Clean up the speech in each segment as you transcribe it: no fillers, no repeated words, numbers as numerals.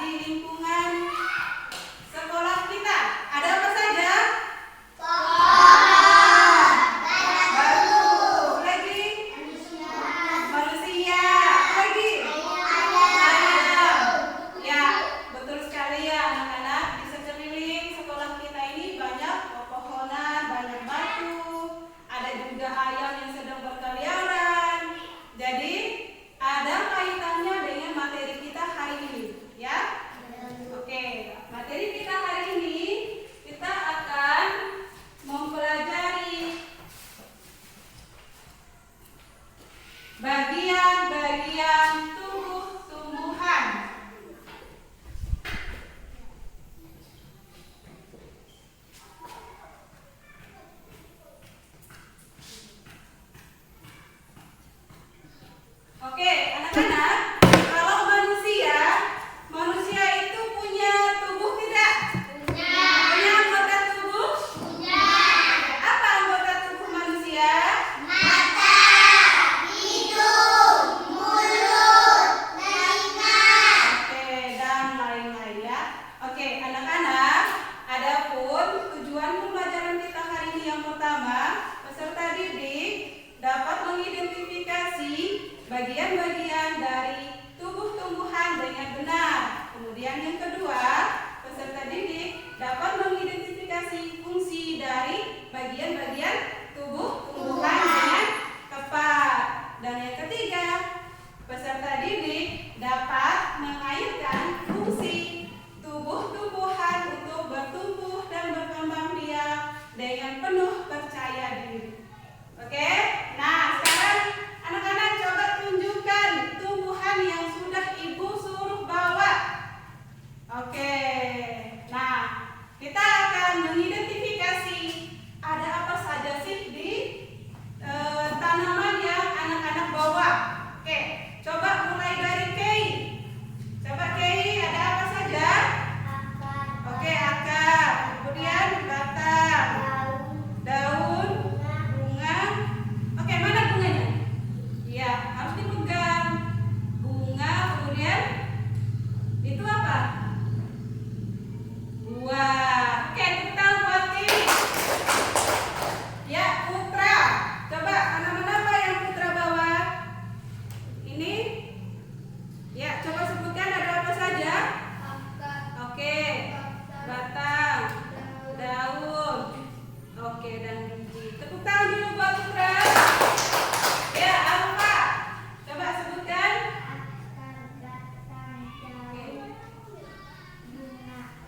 di lingkungan sekolah kita. Ada apa saja? Pohon, batu, lagi manusia, lagi ayam. Ya, betul sekali ya anak-anak. Di sekeliling sekolah kita ini banyak pepohonan, banyak batu, ada juga ayam yang sedang berkeliaran. Jadi ada kaitannya dengan materi kita hari ini, ya. Oke, materi kita hari ini kita akan mempelajari bagian-bagian tubuh tumbuhan. Oke, anak-anak, kalau manusia itu punya tubuh tidak? Punya anggota tubuh? Apa anggota tubuh manusia? Oke, dan lain-lain ya. Oke, anak-anak, adapun tujuan pembelajaran kita hari ini yang pertama, peserta didik dapat mengidentifikasi bagian-bagian dari tubuh tumbuhan dengan benar. Kemudian yang kedua, peserta didik dapat mengidentifikasi fungsi dari bagian-bagian tubuh tumbuhan dengan tepat. Dan yang ketiga, peserta didik dapat mengaitkan fungsi tubuh tumbuhan untuk bertumbuh dan berkembang biak dengan penuh percaya diri. Oke? Nah, sekarang anak-anak coba tunjukkan tumbuhan yang sudah ibu suruh bawa. Oke. Nah, kita akan mengidentifikasi ada apa saja sih di tanaman yang anak-anak bawa. Oke, coba mulai dari Kei. Coba Kei, ada apa saja? Oke, akar. Kemudian batang, daun, bunga. Oke, mana bunganya? Iya, harus dipegang. Bunga, kemudian itu apa? Buah. Oke, kita buat ini. Ya, putra. Coba mana-mana apa yang putra bawa? Ini? Ya, coba sebutkan ada apa saja? Oke, batang, daun. Oke, dan biji. Tepuk tangan dulu buat putra. Ya, apa? Coba sebutkan.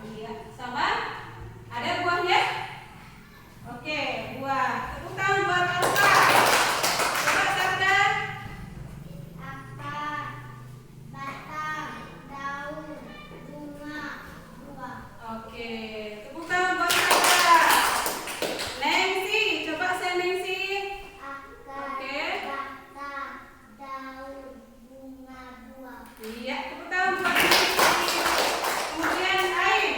Iya, sama? Ada buahnya? Oke, buah. Tepuk tangan buat Alfa. Coba Sabda. Oke, tepuk tangan buat Sabda. Nengsi, coba saya Nengsi. Oke. Iya, tepuk tangan buat Nengsi. Kemudian Ain.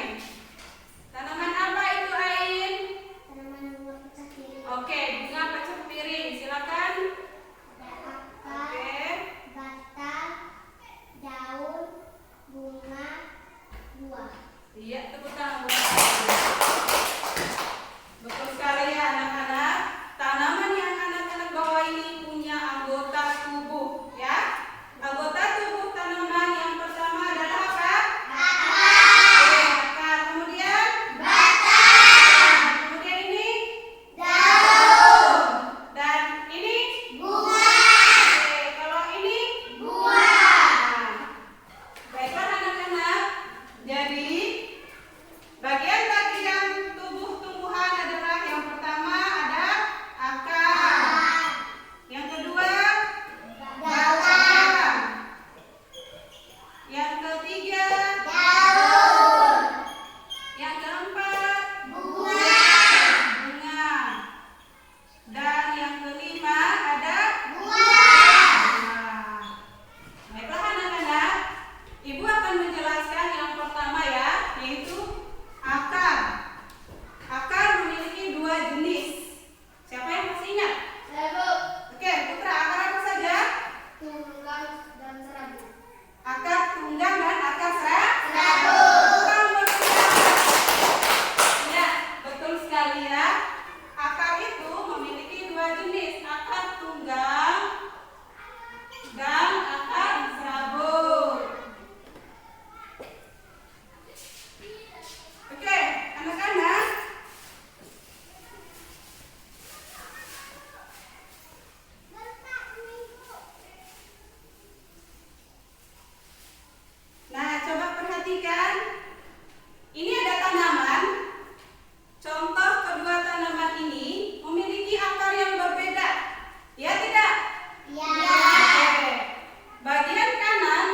Tanaman apa itu Ain? Oke, bunga pecah piring. Silakan. Oke. Iya, tepuk tangan buat Ain. Betul sekali ya anak-anak. Tanaman yang anak-anak bawa ini punya anggota tubuh, ya. Anggota tubuh tanaman yang pertama adalah apa? Oke, akar. Kemudian kemudian ini dan ini Oke, kalau ini Nah, baiklah anak-anak. Jadi perhatikan. Ini ada tanaman. Contoh kedua tanaman ini memiliki akar yang berbeda. Ya tidak? Ya. Oke. Bagian kanan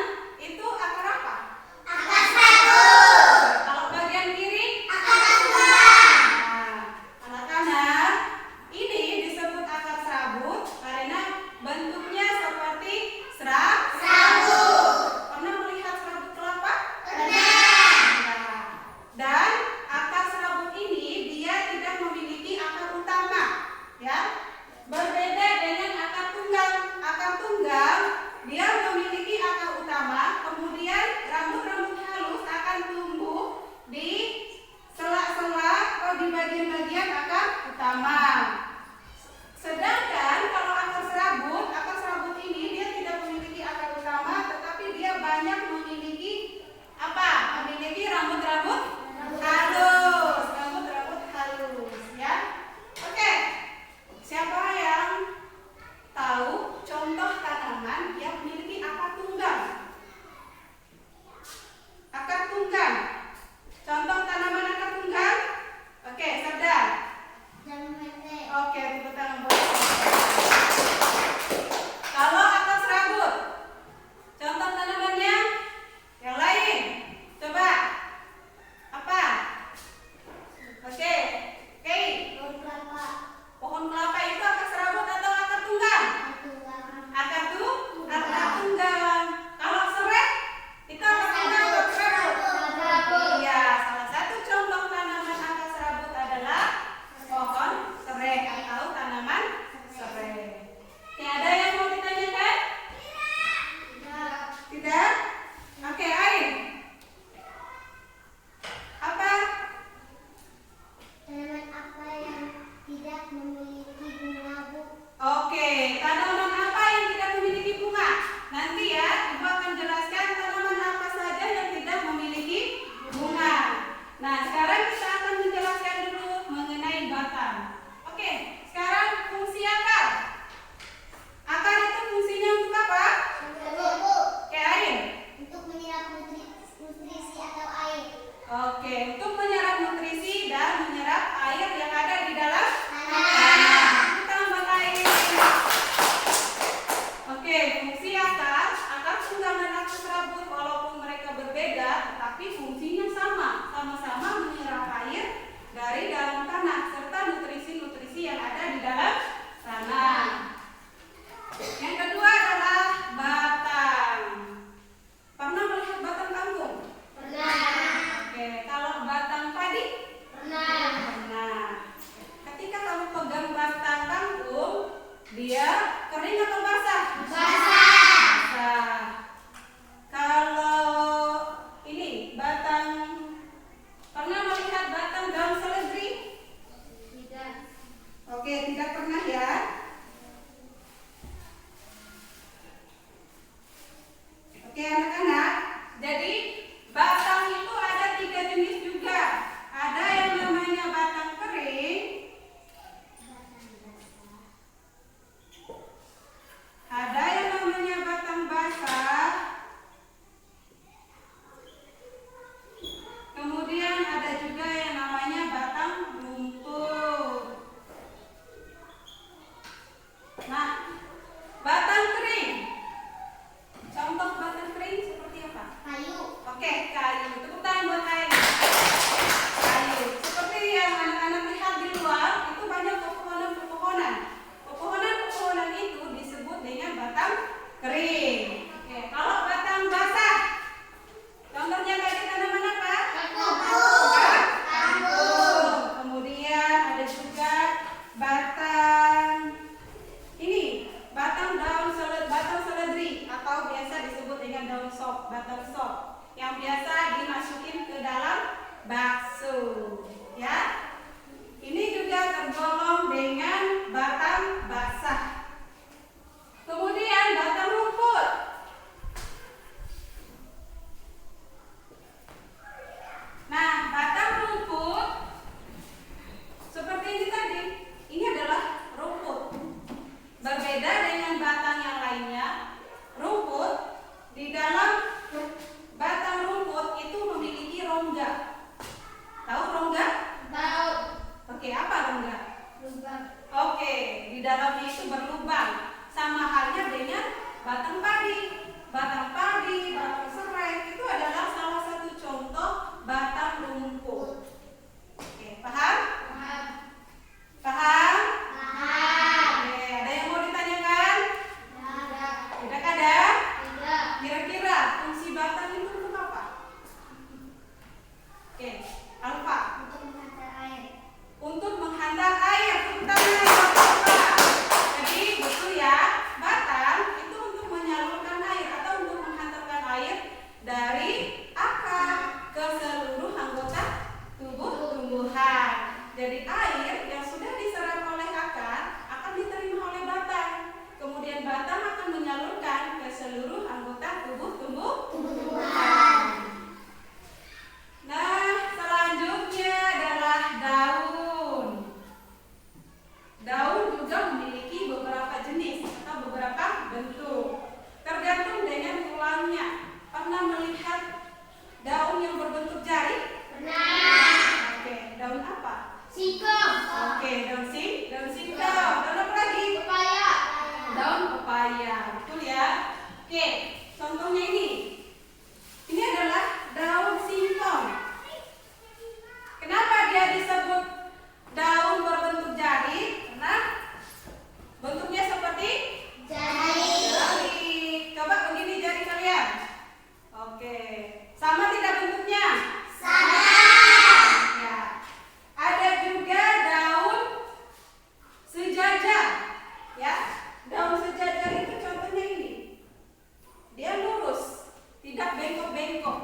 itu akar apa? Akar serabut. Kalau bagian kiri? Akar tunggang. Nah, anak-anak, ini disebut akar serabut karena bentuknya seperti serabut. Pernah melihat serabut kelapa? Pernah. Nah, dan akar serabut ini dia tidak memiliki akar utama, ya. Berbeda dengan akar tunggang. Akar tunggang dia memiliki akar utama, kemudian rambut-rambut halus akan tumbuh di sela-sela atau di bagian-bagian akar utama. Sedangkan kalau akar serabut ini dia tidak memiliki akar utama, tetapi dia banyak memiliki apa? Memiliki rambut-rambut halus, rambut-rambut halus, ya. Oke. Siapa yang tahu contoh tanaman yang memiliki akar tunggang? Akar tunggang. Contoh tanaman akar tunggang? Oke, Sabda. Oke, tepuk tangan buat Sabda. Kalau akar serabut, contoh tanamannya yang lain. Coba. Apa? Oke. Oke. Pohon kelapa itu akar serabut atau akar tunggang? Akar tunggang. Kalau serai itu akar tunggang atau serabut? Iya, salah satu contoh tanaman akar serabut adalah pohon serai atau tanaman serai. Oke, ada yang mau ditanyakan? Tidak? Oke, Ain. Apa? Tanaman apa yang tidak memiliki bunga, Bu? Oke, tanaman apa yang tidak memiliki bunga? Nanti ya, Ibu akan jelaskan tanaman apa saja yang tidak memiliki bunga. Nah, sekarang kita akan menjelaskan dulu mengenai batang. Oke, sekarang fungsi akar. Akar itu fungsinya untuk apa? Bu. Oke, Ain. Untuk menyerap nutrisi atau air. Oke, untuk menyerap nutrisi dan menyerap air yang ada di dalam Tanah. Kita buat air. Oke, fungsi akar tunggang dan akar serabut walaupun mereka berbeda, tetapi fungsinya sama-sama menyerap air dari dalam tanah serta nutrisi-nutrisi yang ada di dalam tanah. Yang kedua adalah batang. Pernah melihat batang kangkung? Pernah. Oke, kalau batang padi? Pernah. Nah, ketika kamu pegang batang kangkung, dia kering atau basah? Basah. Kalau ini batang, pernah melihat batang daun seledri? Tidak. Oke, tidak pernah ya. Oke anak-anak, jadi batang itu ada 3 jenis juga. Ada yang namanya batang kering, ada yang namanya batang basah, kemudian ada juga yang namanya batang lumpur. Nah, batang kering. Contoh batang kering seperti apa? Kayu. Oke, kayu. Tepuk tangan buat kayu. Kayu. Seperti yang anak-anak lihat di luar, itu banyak pepohonan-pepohonan. Pepohonan-pepohonan itu disebut dengan batang kering. Oke, kalau batang basah, contohnya tadi tanaman apa? Kangkung. Kemudian ada juga batang ini, batang seledri atau biasa disebut dengan daun sop, batang sop yang biasa dimasukin ke dalam rongga? Tahu rongga? Tahu. Oke, apa rongga? Lubang. Oke, di dalamnya itu berlubang. Sama halnya dengan batang padi. Batang padi, batang serai itu adalah salah satu contoh batang rumput. Oke, paham? Paham. Paham? Paham. Oke, ada yang mau ditanyakan? Ada. Tidak ada? Tidak. Kira-kira fungsi batang itu untuk apa? Oke, Alfa. Untuk menghantar air. Untuk menghantar air, tepuk tangan buat Alfa. Jadi betul ya, batang itu untuk menyalurkan air atau untuk menghantarkan air dari akar ke seluruh anggota tubuh tumbuhan. Jadi air yang sudah diserap oleh akar akan diterima oleh batang. Kemudian batang akan menyalurkan ke seluruh anggota tubuh tumbuhan. Nah, selanjutnya adalah daun. Daun juga memiliki beberapa jenis atau beberapa bentuk, tergantung dengan tulangnya. Pernah melihat daun yang berbentuk jari? Pernah. Oke, daun apa? Singkong. Oke, daun singkong. Daun apa lagi? Pepaya. Daun pepaya, betul ya? Oke, contohnya ini. Ini adalah daun singkong. Kenapa dia disebut daun berbentuk jari? Karena bentuknya seperti jari. Coba begini jari kalian. Oke, sama tidak bentuknya? Sama. Ya. Ada juga daun sejajar. Ya, daun sejajar itu contohnya ini. Dia lurus, tidak bengkok-bengkok.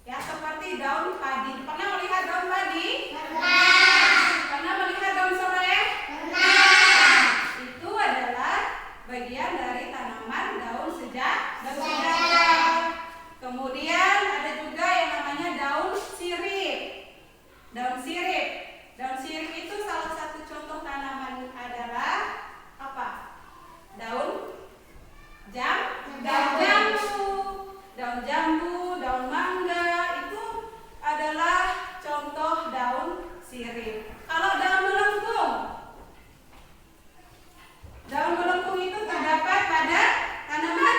Ya, seperti daun padi. Pernah melihat daun padi? Pernah. Pernah melihat daun serai? Pernah. Itu adalah bagian dari tanaman daun sejajar. Kemudian ada juga yang namanya daun sirip. Daun sirip. Daun sirip itu salah satu contoh tanaman adalah apa? Daun jambu. Daun jambu, daun mangga itu adalah contoh daun sirip. Kalau daun melengkung, daun melengkung itu terdapat pada tanaman.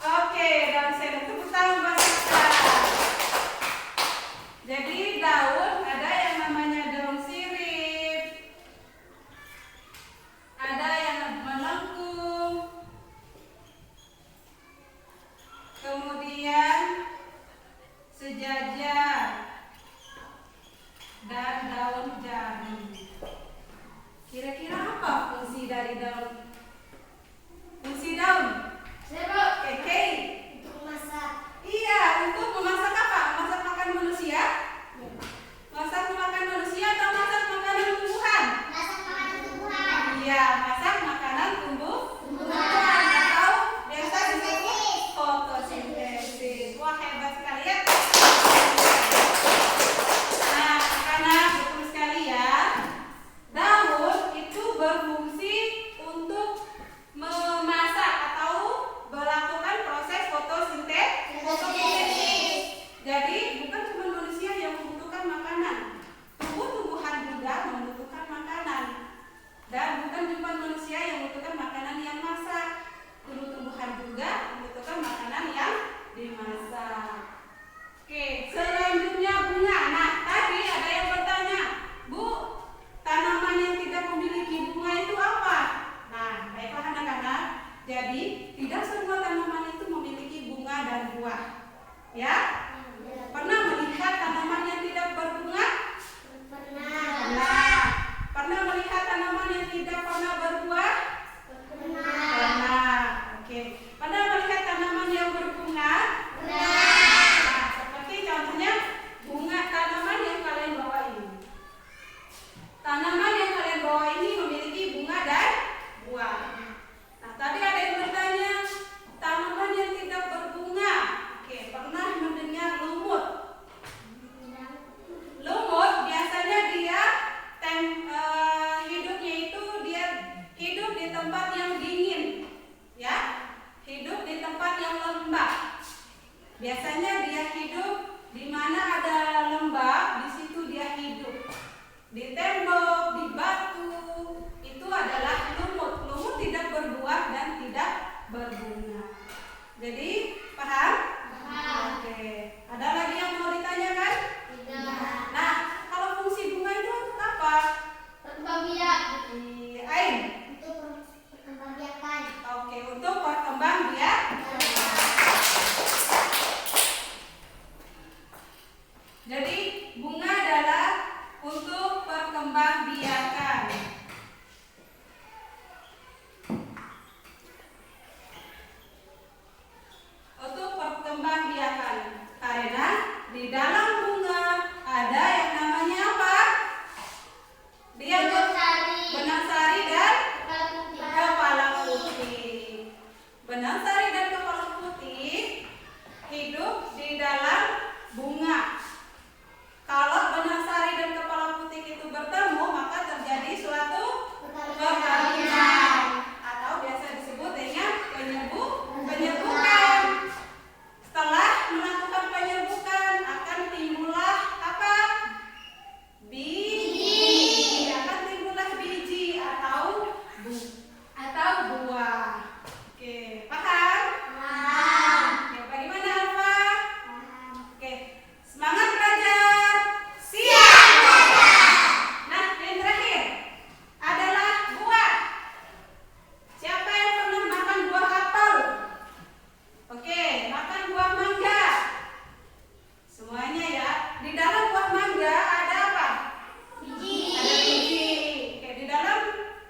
Oke, daun sirip itu tepuk buat kita. Jadi daun ada yang namanya daun sirip, ada yang melengkung, kemudian sejajar dan daun jari. Kira-kira apa fungsi dari daun? Fungsi daun? Oke. Untuk masak. Iya, untuk memasak apa? Masak makan manusia? Masak makan manusia atau masak makanan tumbuhan? Masak makanan tumbuhan. Iya, masak makanan tumbuhan atau biasa disebut fotosintesis. Wah, hebat sekali ya. Nah, karena betul sekali ya. Daun itu berfungsi untuk memasak atau melakukan proses fotosintesis. Jadi bukan cuma manusia yang membutuhkan makanan, tumbuh-tumbuhan juga membutuhkan makanan. Dan bukan cuma manusia yang membutuhkan makanan yang masak, tumbuh-tumbuhan juga membutuhkan makanan yang dimasak. Oke, selanjutnya bunga. Nah, tadi ada yang bertanya, Bu, tanaman yang tidak memiliki bunga itu apa? Nah, baiklah anak-anak. Jadi, tidak semua tanaman itu memiliki bunga dan buah. Ya? Pernah melihat tanaman yang tidak berbunga? Pernah. Nah, pernah melihat tanaman yang tidak pernah berbuah? Pernah. Pernah. Oke. Pernah melihat tanaman yang berbunga? Pernah. Nah, seperti contohnya bunga tanaman yang kalian bawa ini. Tanaman yang kalian bawa ini memiliki bunga dan buah. Nah, tadi ada yang bertanya, tanaman yang tidak berbunga. Oke, pernah mendengar Biasanya dia hidup di mana ada lembab, di situ dia hidup. Di tembok, di batu, itu adalah lumut. Lumut tidak berbuah dan tidak berbunga. Jadi, paham? Paham. Oke. Ada lagi yang mau ditanyakan? Tidak. Nah, kalau fungsi bunga itu untuk apa? Berkembang biak. Ain. Untuk perkembangbiakan. Oke, untuk perkembang biak. Jadi, bunga adalah untuk perkembangbiakan. Untuk perkembangbiakan. Karena di dalam bunga ada yang namanya apa? Dia benang sari dan kepala putih. Benang sari dan kepala putih hidup di dalam bunga. Kalau benang sari dan kepala putih itu bertemu, maka terjadi suatu perkawinan atau biasa disebut dengan penyerbukan. Setelah melakukan penyerbukan akan timbullah apa? Biji. Akan timbullah biji atau buah. Oke, paham? Oke, bagaimana Alfa? Oke, semangat belajar. Siap. Nah, yang terakhir adalah buah. Siapa yang pernah makan buah apel? Oke, makan buah mangga. Semuanya ya. Di dalam buah mangga ada apa? Biji. Ada biji. Oke, di dalam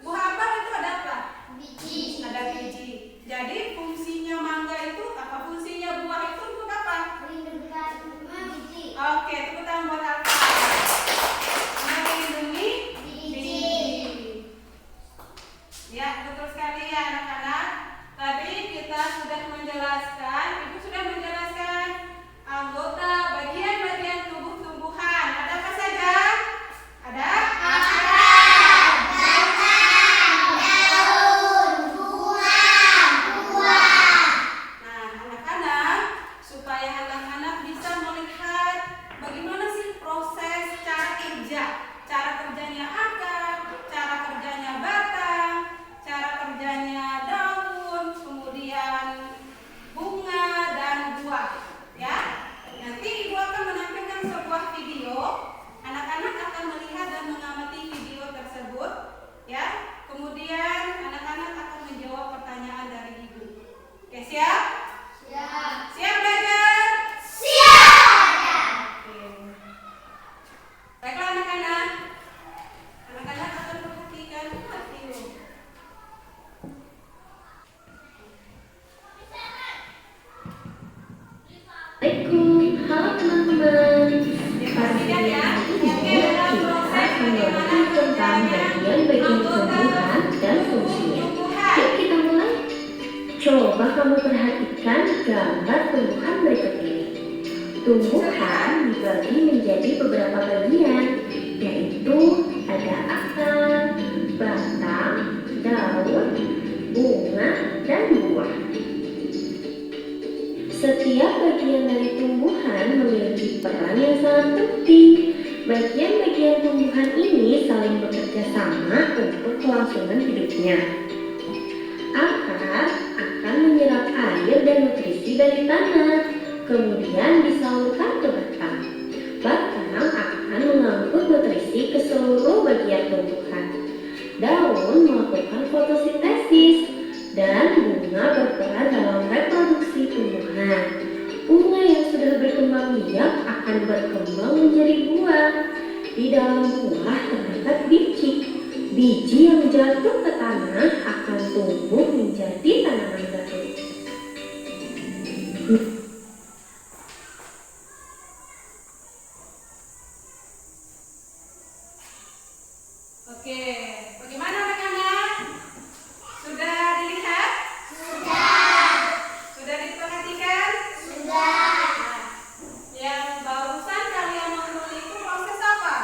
buah apel itu ada apa? Biji. Ada biji. Jadi fungsinya mangga itu apa? Fungsinya buah itu untuk apa? Melindungi biji. Oke, tepuk tangan buat Alfa. Melindungi biji. Ya, betul sekali ya anak-anak. Tadi kita sudah menjelaskan, Ibu sudah menjelaskan anggota bagian-bagian tubuh tumbuhan. Ada apa saja? Ada? Nah, anak-anak, supaya anak-anak bisa melihat bagaimana sih proses cara kerja. Cara kerjanya akar, cara kerjanya batang, cara kerjanya daun, kemudian bunga dan buah. Ya, nanti Ibu akan menampilkan sebuah video. Anak-anak akan melihat dan mengamati video tersebut. Ya, kemudian anak-anak akan menjawab pertanyaan dari Ibu. Oke, siap? Siap. Siap belajar? Oke. Baiklah anak-anak. Anak-anak akan perhatikan video. Assalamualaikum, halo teman-teman. Perhatikan ya. Ini adalah proses bagaimana tentang kerjanya bagian-bagian anggota tumbuhan dan fungsinya. tumbuhan. Yuk kita mulai. Coba kamu perhatikan gambar tumbuhan berikut ini. Tumbuhan dibagi menjadi beberapa bagian, yaitu ada akar, batang, daun, bunga, dan buah. Setiap bagian dari tumbuhan memiliki peran yang sangat penting. Bagian-bagian tumbuhan ini saling bekerja sama untuk kelangsungan hidupnya. Akar akan menyerap air dan nutrisi dari tanah, kemudian disalurkan ke batang. Batang akan mengangkut nutrisi ke seluruh bagian tumbuhan. Daun melakukan fotosintesis dan bunga berperan dalam reproduksi tumbuhan. Bunga yang sudah berkembang biak akan berkembang menjadi buah. Di dalam buah terdapat biji. Biji yang jatuh ke tanah akan tumbuh menjadi tanaman baru. Oke, bagaimana anak-anak? Sudah dilihat? Sudah diperhatikan? Nah, yang barusan kalian nonton itu proses apa?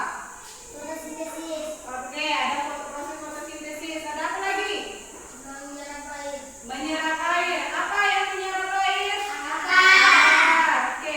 Fotosintesis. Oke, ada proses fotosintesis. Ada apa lagi? Menyerap air. Menyerap air. Apa yang menyerap air? Akar. Oke,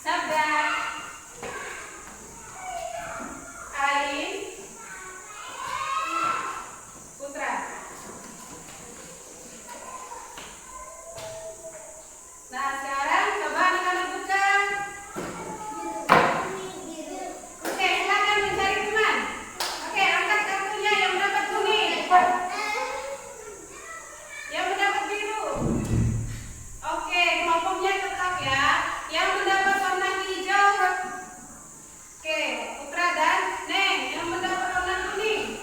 Sabda. Ain. Putra. Nah, sekarang coba anak-anak buka. Oke, silakan mencari teman. Oke, angkat kartunya yang mendapat kuning. Yang mendapat biru. Oke, kelompoknya tetap ya. Yang mendapat warna hijau. Oke, Putra dan Neng. Yang mendapat warna kuning.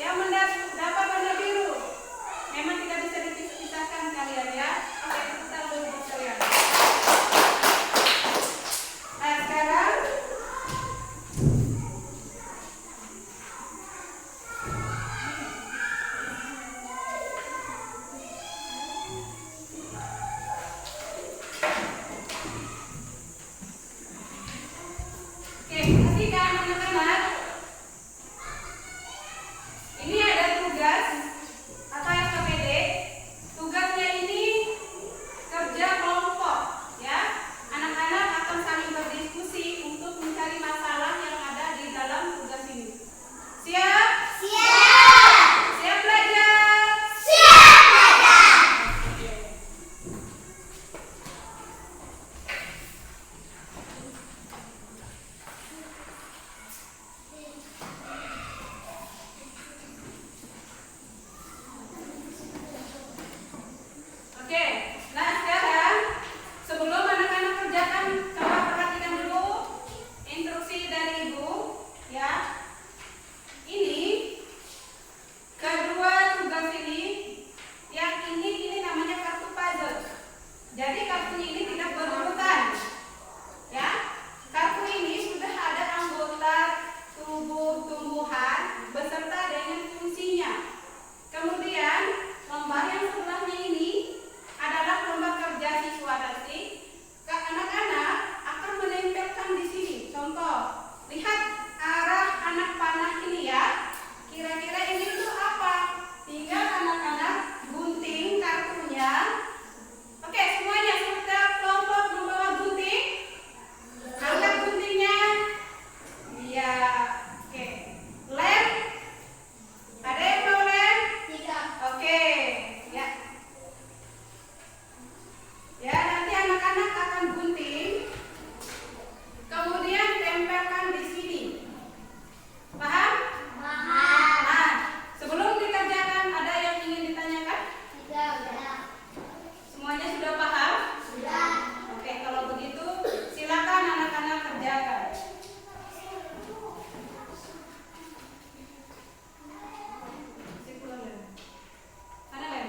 Yang mendapat warna biru. Memang tidak bisa dipisahkan kalian ya. Oke, kita dulu kalian. Nah, sekarang oke, perhatikan anak-anak. Ini ada tugas atau SKPD. Tugasnya ini kerja kelompok, ya. Anak-anak akan saling berdiskusi untuk mencari masalah yang ada di dalam tugas ini. Siap? Siap belajar? Oke. Oke, nah sekarang sebelum anak-anak kerjakan, coba perhatikan dulu instruksi dari ibu, ya. Ini kedua tugas ini, yang ini namanya kartu puzzle. Jadi kartunya ini tidak berurutan, ya. Kartu ini sudah ada anggota tubuh tumbuhan beserta dengan fungsinya. Kemudian lembar yang sebelahnya ini adalah lembar kerja siswa nanti. Anak-anak akan menempelkan di sini. Contoh, lihat arah anak panah ini ya. Kira-kira ini tuh apa? Tinggal anak-anak gunting kartunya. Oke, semuanya sudah kelompok membawa gunting. Angkat guntingnya. Iya. Oke. Lem. Ada yang mau lem? Oke, ya. Ya, nanti anak-anak akan gunting. Kemudian tempelkan di sini. Paham? Nah, sebelum dikerjakan ada yang ingin ditanyakan? Semuanya sudah paham? Oke, kalau begitu silakan anak-anak kerjakan. Mana lem?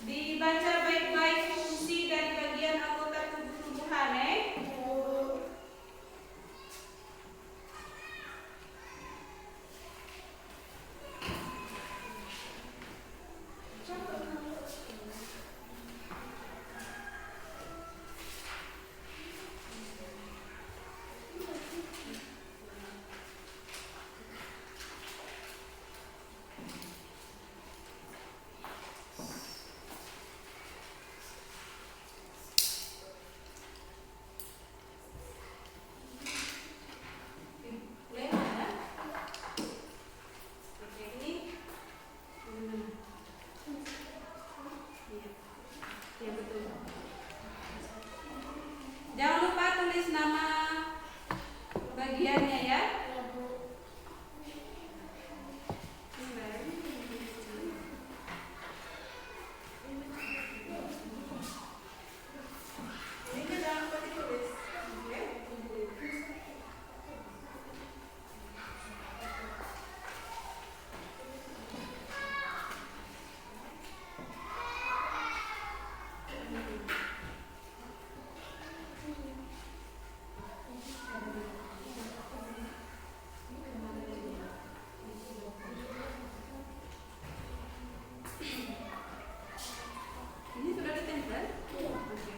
Dibaca baik-baik fungsi dari bagian anggota tubuh-tumbuhan, Boleh ya? Oke, ini gimana? Iya. Iya, betul. Jangan lupa tulis nama bagiannya ya. Ini jangan lupa ditulis. Oke. Ini sudah ditempel? Oke.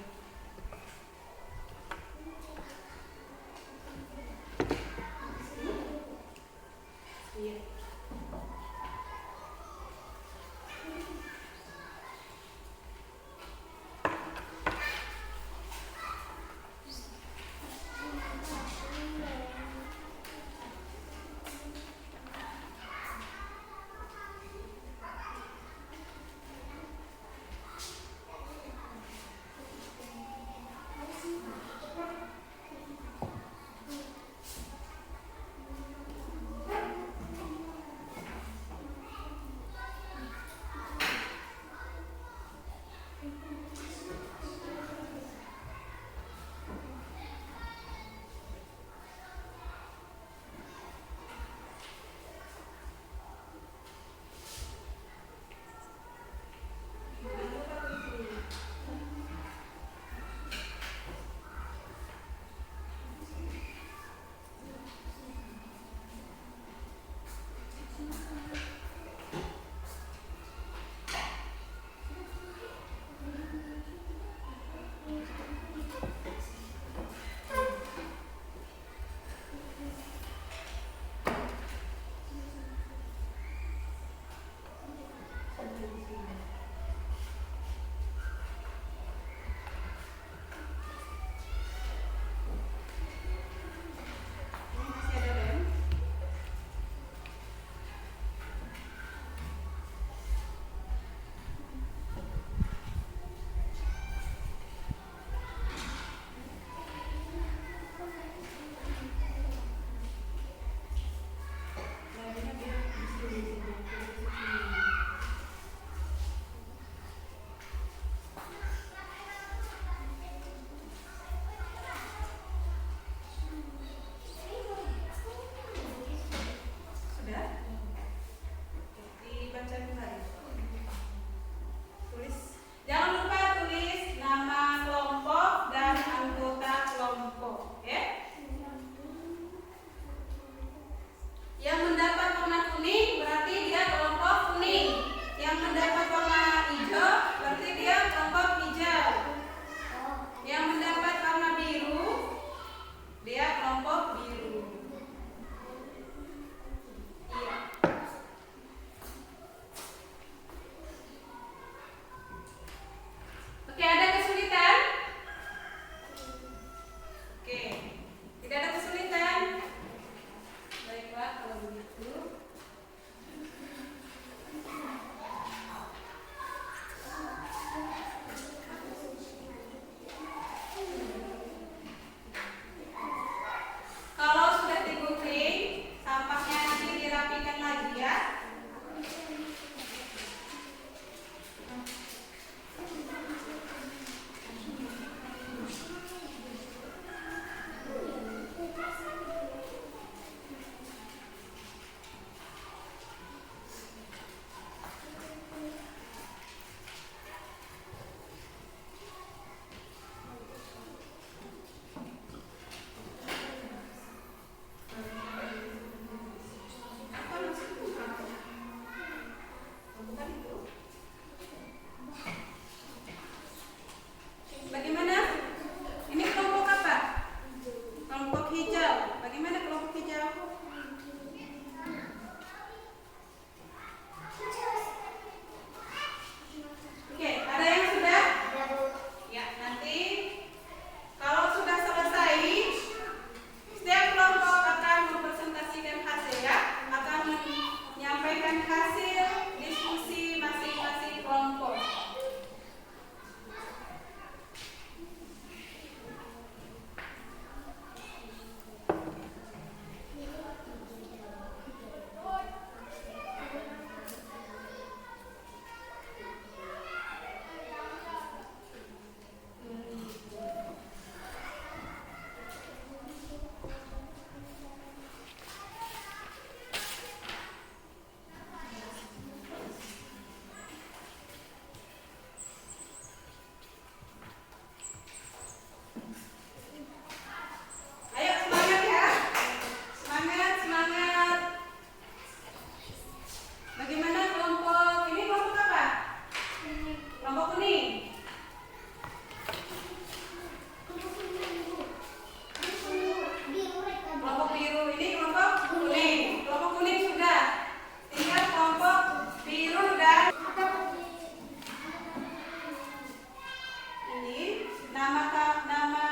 nama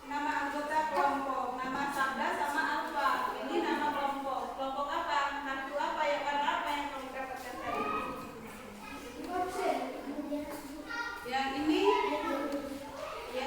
nama anggota kelompok, nama sabda sama alfa. Ini nama kelompok. Kelompok apa? Kartu apa yang warna apa yang kamu dapatkan tadi? Yang ini? Ya.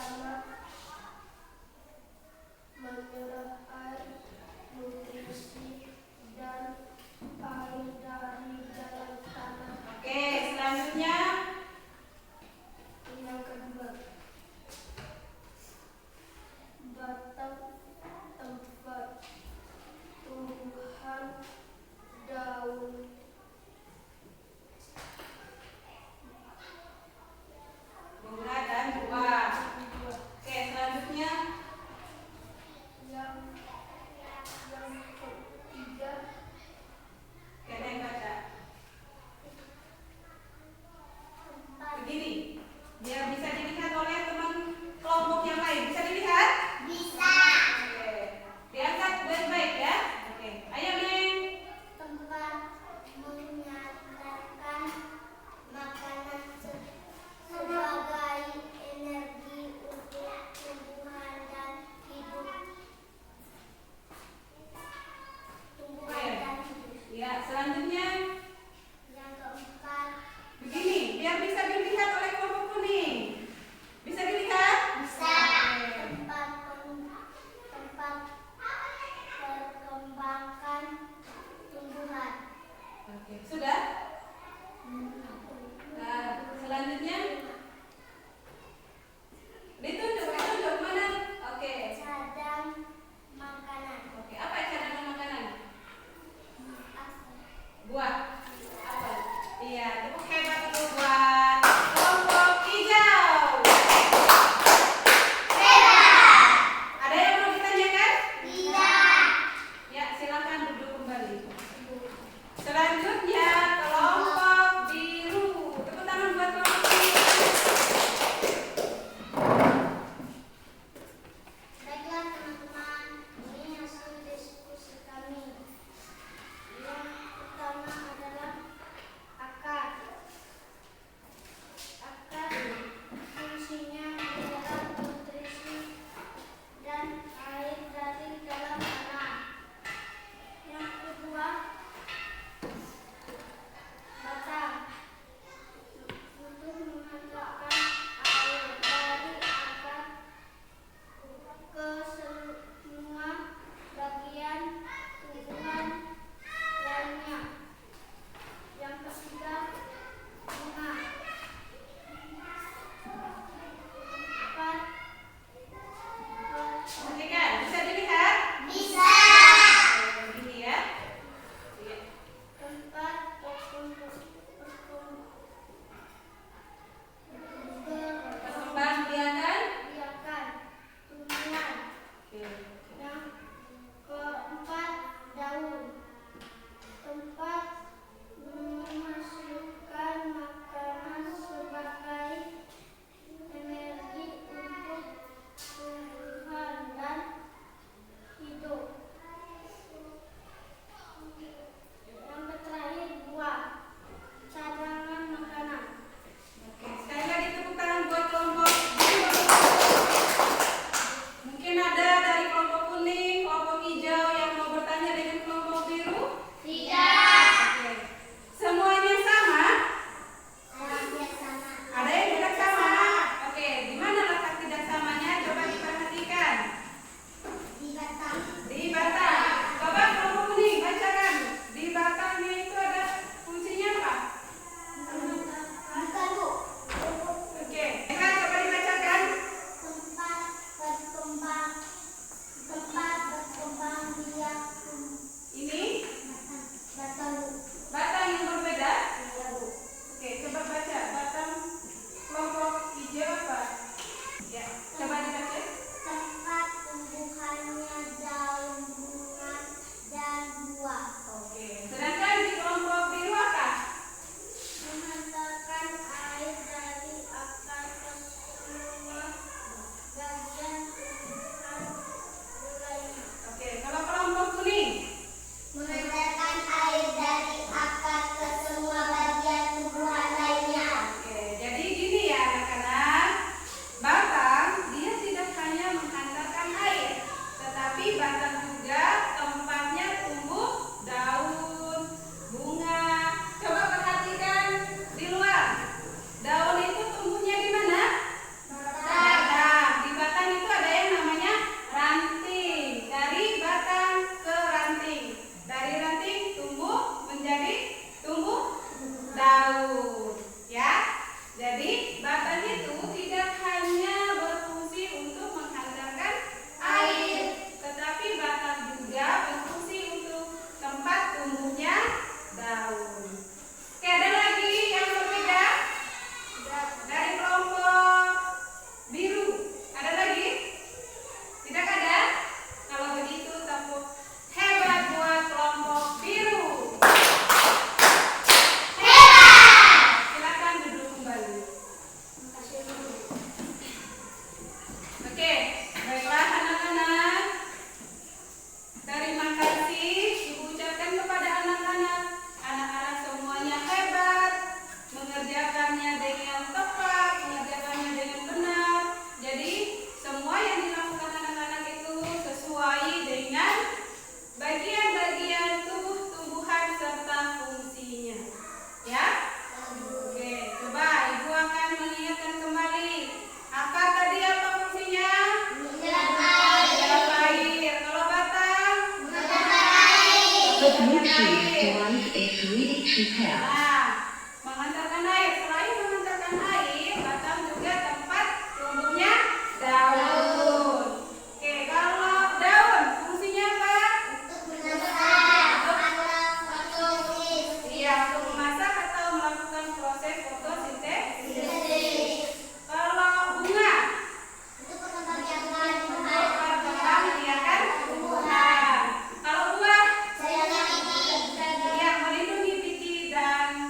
pertama menyerap air, nutrisi, dan air dari dalam tanah. Oke, selanjutnya Yang kedua, batang tempat tumbuhan daun. bunga dan buah. Oke, selanjutnya Yang ketiga, kita yang baca. Begini, biar bisa dilihat oleh teman kelompok yang lain. Bisa dilihat? bisa Oke, diangkat baik-baik ya. Oke, ayo Neng. tempat menyandarkan makanan sebagai energi untuk tumbuhan dan hidup. Tumbuhan dan hidup. Ya, selanjutnya Yang keempat, begini, biar bisa dilihat oleh kelompok kuning. Bisa dilihat? bisa Oke. tempat perkembangan tumbuhan. Oke, sudah? Nah, selanjutnya ditunjuk mana? Oke. Cadang makanan. Oke, apa cadangan makanan? Buah. Apel. Iya, tepuk hebat dulu buat kelompok hijau. Ada yang mau ditanyakan? Tidak. Ya, silakan duduk kembali. Selanjutnya kelompok biru. Tepuk tangan buat kelompok biru. Baiklah teman-teman, ini hasil diskusi kami. Yang pertama adalah akar. Akar fungsinya menyerap nutrisi dan air dari dalam tanah. Yang kedua, batang untuk menghantarkan air dari akar ke semua bagian tumbuhan lainnya. Yang ketiga, bunga. Empat, Perhatikan, bisa dilihat? bisa. Begini ya. Iya. Tempat Perkembangbiakan. biarkan tumbuhan. Oke. Yang keempat, daun. Tempat menghasilkan makanan sebagai energi untuk tumbuhan dan hidup. Yang terakhir, buah. Cadangan makanan. Oke, sekali lagi tepuk tangan buat kelompok biru. Mungkin ada dari kelompok kuning, kelompok hijau yang mau bertanya dengan kelompok biru? Tidak. Oke. Semuanya sama? Ada sama. Ada yang tidak sama? Oke, di mana letak tidak samanya? Coba diperhatikan. Di batang. Di batang. Coba kelompok kuning bacakan. Di batangnya itu ada fungsinya apa? Bukan, Bu. Oke, coba dibacakan. Tempat berkembang biak Ini batang, Bu. batang yang berbeda. Iya, Bu. Oke, coba baca batang kelompok hijau apa? Ya, coba dibaca. Tempat tumbuhannya daun, bunga, dan buah. Oke, sedangkan di kelompok biru apa? Menghantarkan air dari akar ke semua bagian tumbuhan lainnya. Oke, kalau kelompok kuning? Menghantarkan air dari akar ke semua bagian tumbuhan lainnya. Oke, jadi gini ya anak-anak, batang dia tidak air. once a fluidic prepare. Nah, mengantarkan air. Selain mengantarkan air, batang juga tempat tumbuhnya daun. Oke, kalau daun fungsinya apa? Iya, untuk memasak atau melakukan proses fotosintesis. Kalau bunga, untuk membiarkan tumbuhan. Kalau buah, iya, melindungi biji dan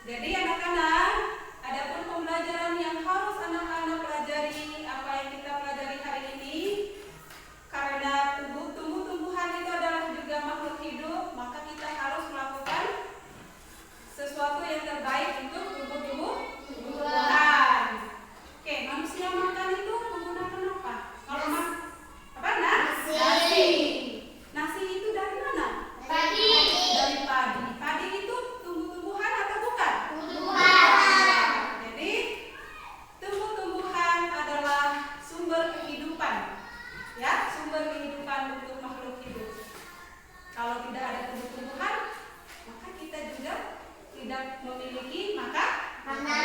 Jadi anak-anak, adapun pembelajaran yang harus anak-anak pelajari, apa yang kita pelajari hari ini, karena tumbuh-tumbuhan itu adalah juga makhluk hidup, maka kita harus melakukan sesuatu yang terbaik untuk tumbuh-tumbuhan. Oke, manusia makan itu menggunakan apa? Kalau apa? Nasi. Nasi itu dari mana? Padi. Dari padi. Padi itu tumbuh-tumbuhan atau bukan? Tumbuhan. Jadi tumbuh-tumbuhan adalah sumber kehidupan, ya, sumber kehidupan untuk makhluk hidup. Kalau tidak ada tumbuh-tumbuhan, maka kita juga tidak memiliki makanan.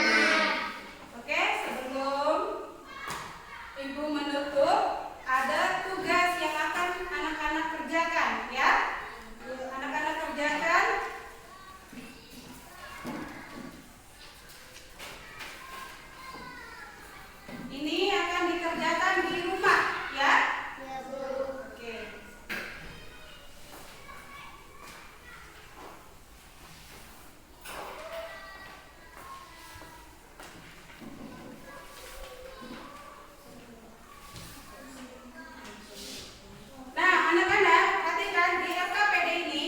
Oke, sebelum Ibu menutup, ada tugas yang akan anak-anak kerjakan, ya. Anak-anak kerjakan. Ini akan dikerjakan di rumah, ya. Ya, Bu. Oke. Nah, anak-anak, perhatikan di RKPD ini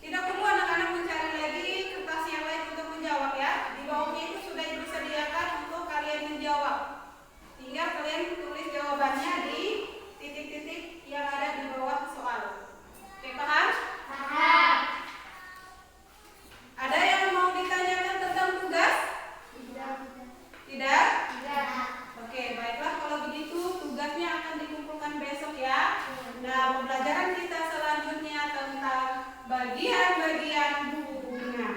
tidak perlu anak-anak mencari lagi kertas yang lain untuk menjawab, ya. Di bawahnya itu sudah disediakan untuk kalian menjawab. Tinggal kalian tulis jawabannya di titik-titik yang ada di bawah soal. Oke, paham? Paham. Ada yang mau ditanyakan tentang tugas? Tidak. Tidak? Tidak. Oke, baiklah kalau begitu tugasnya akan dikumpulkan besok, ya. Nah, pembelajaran kita selanjutnya tentang bagian-bagian bunga.